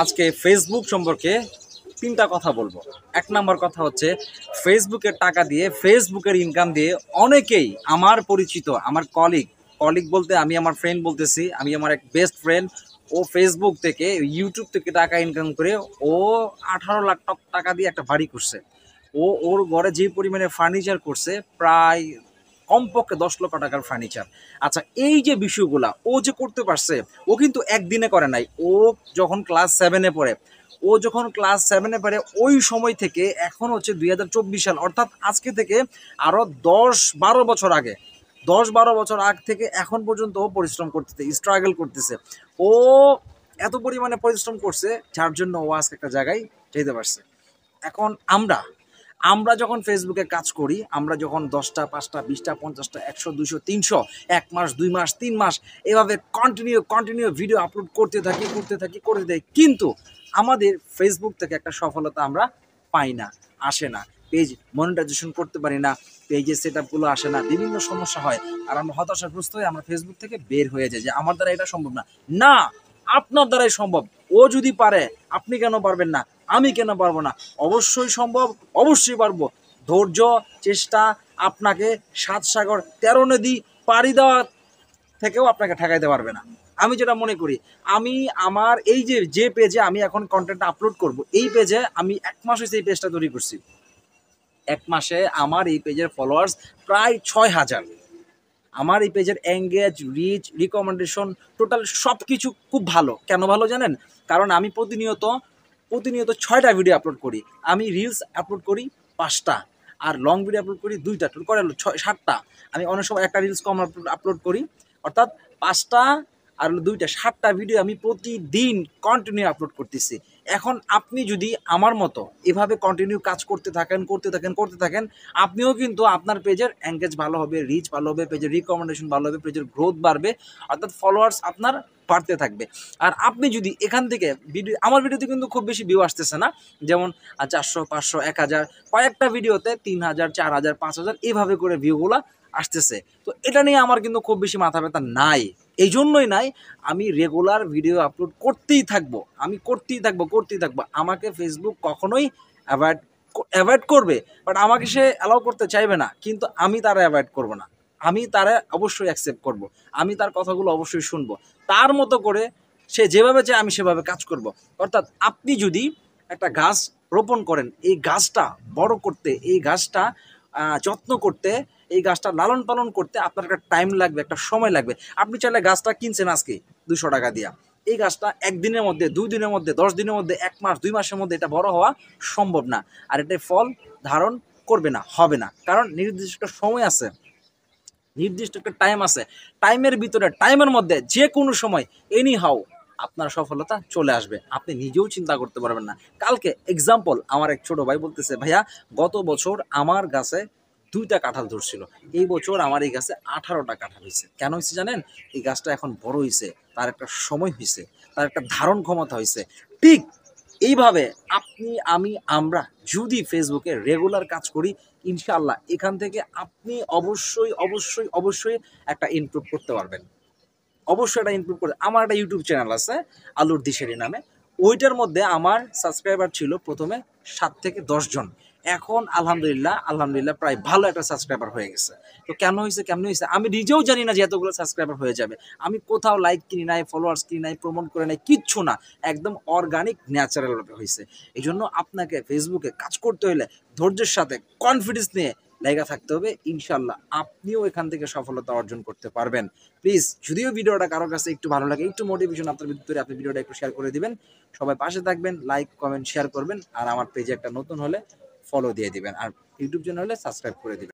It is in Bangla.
আজকে ফেসবুক সম্পর্কে তিনটা কথা বলবো। এক নাম্বার কথা হচ্ছে, ফেসবুকের টাকা দিয়ে, ফেসবুকের ইনকাম দিয়ে অনেকেই আমার পরিচিত, আমার কলিগ বলতে আমি আমার ফ্রেন্ড বলতেছি, আমি আমার এক বেস্ট ফ্রেন্ড, ও ফেসবুক থেকে, ইউটিউব থেকে টাকা ইনকাম করে ও 18 লাখ টাকা দিয়ে একটা বাড়ি করছে। ওর ঘরে যে পরিমাণে ফার্নিচার করছে, প্রায় কমপক্ষে 10 লক্ষ টাকার ফার্নিচার। আচ্ছা, এই যে বিষয়গুলা ও যে করতে পারছে, ও কিন্তু একদিনে করে নাই। ও যখন ক্লাস 7-এ পড়ে, ওই সময় থেকে এখন হচ্ছে 2024 সাল, অর্থাৎ আজকে থেকে আরো 10-12 বছর আগে, 10-12 বছর আগ থেকে এখন পর্যন্ত ও পরিশ্রম করতেছে, স্ট্রাগল করতেছে। ও এত পরিমাণে পরিশ্রম করছে, যার জন্য ও আজকে একটা জায়গায় যেতে পারছে। এখন আমরা যখন ফেসবুকে কাজ করি, আমরা যখন 10টা, 5টা, 20টা, 50টা, 100, 200, 300, 1 মাস, 2 মাস, 3 মাস এভাবে কন্টিনিউ ভিডিও আপলোড করতে থাকি, কিন্তু আমাদের ফেসবুক থেকে একটা সফলতা আমরা পাই না, আসে না। পেজ মনিটাইজেশন করতে পারি না, পেজের সেট আপগুলো আসে না, বিভিন্ন সমস্যা হয়। আর আমরা হতাশাগ্রস্ত হয়ে আমরা ফেসবুক থেকে বের হয়ে যাই যে আমার দ্বারা এটা সম্ভব না। না, আপনার দ্বারাই সম্ভব। ও যদি পারে, আপনি কেন পারবেন না? আমি কেন পারবো না? অবশ্যই সম্ভব, অবশ্যই পারবো। ধৈর্য, চেষ্টা আপনাকে 7 সাগর 13 নদী পাড়ি দেওয়া থেকেও আপনাকে ঠেকাইতে পারবে না। আমি যেটা মনে করি, আমি আমার এই যে পেজে আমি এখন কন্টেন্ট আপলোড করব, এই পেজে আমি 1 মাস হয়েছে এই পেজটা তৈরি করছি। 1 মাসে আমার এই পেজের ফলোয়ার্স প্রায় 6,000। আমার এই পেজের এঙ্গেজ, রিচ, রিকমেন্ডেশন, টোটাল সব কিছু খুব ভালো। কেন ভালো জানেন? কারণ আমি প্রতিনিয়ত 6টা ভিডিও আপলোড করি। আমি রিলস আপলোড করি 5টা, আর লং ভিডিও আপলোড করি 2টা, টোটাল করে 7টা। আমি অনেক সময় একটা রিলস কম আপলোড করি, অর্থাৎ 5টা আর 2টা, 7টা ভিডিও আমি প্রতিদিন কন্টিনিউ আপলোড করতেছি। এখন আপনি যদি আমার মতো এভাবে কন্টিনিউ কাজ করতে থাকেন, আপনিও কিন্তু আপনার পেজের এঙ্গেজ ভালো হবে, রিচ ভালো হবে, পেজের রিকমেন্ডেশন ভালো হবে, পেজের গ্রোথ বাড়বে, অর্থাৎ ফলোয়ার্স আপনার বাড়তে থাকবে। আর আপনি যদি এখান থেকে আমার ভিডিওতে কিন্তু খুব বেশি ভিউ আসতেছে না, যেমন 400, 500, 1000, কয়েকটা ভিডিওতে 3000, 4000, 5000 এভাবে করে ভিউগুলো আসতেছে। তো এটা নিয়ে আমার কিন্তু খুব বেশি মাথা ব্যথা নাই। এই জন্যই নাই, আমি রেগুলার ভিডিও আপলোড করতেই থাকবো, আমাকে ফেসবুক কখনোই অ্যাভয়েড করবে, বাট আমাকে সে অ্যালাউ করতে চাইবে না, কিন্তু আমি তারা অ্যাভয়েড করব না। আমি তারা অবশ্যই অ্যাকসেপ্ট করব, আমি তার কথাগুলো অবশ্যই শুনবো। তার মতো করে সে যেভাবে চায় আমি সেভাবে কাজ করব। অর্থাৎ আপনি যদি একটা গাছ রোপণ করেন, এই গাছটা বড় করতে, এই গাছটা যত্ন করতে, এই গাছটা লালন পালন করতে আপনার একটা টাইম লাগবে, একটা সময় লাগবে। আপনি চাইলে গাছটা কিনছেন আজকে 200 টাকা দিয়া, এই গাছটা 1 দিনের মধ্যে, 2 দিনের মধ্যে, 10 দিনের মধ্যে, 1 মাস, 2 মাসের মধ্যে এটা বড় হওয়া সম্ভব না। আর এটা ফল ধারণ করবে না, হবে না, কারণ নির্দিষ্ট একটা সময় আছে, নির্দিষ্ট একটা টাইম আছে। টাইমের মধ্যে যে কোনো সময় এনি হাউ আপনার সফলতা চলে আসবে, আপনি নিজেও চিন্তা করতে পারবেন না। কালকে এক্সাম্পল, আমার এক ছোট ভাই বলতেছে, ভাইয়া গত বছর আমার গাছে 2টা কাঁঠাল ধরছিল, এই বছর আমার এই গাছে 18টা কাঁঠাল হয়েছে। কেন হয়েছে জানেন? এই গাছটা এখন বড় হয়েছে, তার একটা সময় হয়েছে, তার একটা ধারণ ক্ষমতা হয়েছে। ঠিক এইভাবে আপনি, আমরা যদি ফেসবুকে রেগুলার কাজ করি, ইনশাআল্লাহ এখান থেকে আপনি অবশ্যই একটা ইমপ্রুভ করতে পারবেন। অবশ্যই এটা ইমপ্রুভ করে। আমার একটা ইউটিউব চ্যানেল আছে আলুর দিশেরি নামে, ওইটার মধ্যে আমার সাবস্ক্রাইবার ছিল প্রথমে 7 থেকে 10 জন, এখন আলহামদুলিল্লাহ প্রায় ভালো একটা সাবস্ক্রাইবার হয়ে গেছে। তো কেমন হয়েছে আমি নিজেও জানি না যে এতগুলো সাবস্ক্রাইবার হয়ে যাবে। আমি কোথাও লাইক কিনি নাই, ফলোয়ার্স কিনি নাই, প্রমোট করে নাই, কিচ্ছু না, একদম অর্গানিক ন্যাচারালভাবে হয়েছে। এই জন্য আপনাকে ফেসবুকে কাজ করতে হলে ধৈর্যের সাথে, কনফিডেন্স নিয়ে জায়গা থাকতে হবে, ইনশাল্লাহ আপনিও এখান থেকে সফলতা অর্জন করতে পারবেন। প্লিজ, যদিও ভিডিওটা কারোর কাছে একটু ভালো লাগে, একটু মোটিভেশন আপনার ভিতরে, আপনি ভিডিওটা একটু শেয়ার করে দিবেন। সবাই পাশে থাকবেন, লাইক, কমেন্ট, শেয়ার করবেন। আর আমার পেজে একটা নতুন হলে ফলো দিয়ে দিবেন, আর ইউটিউব চ্যানেল হলে সাবস্ক্রাইব করে দিবেন।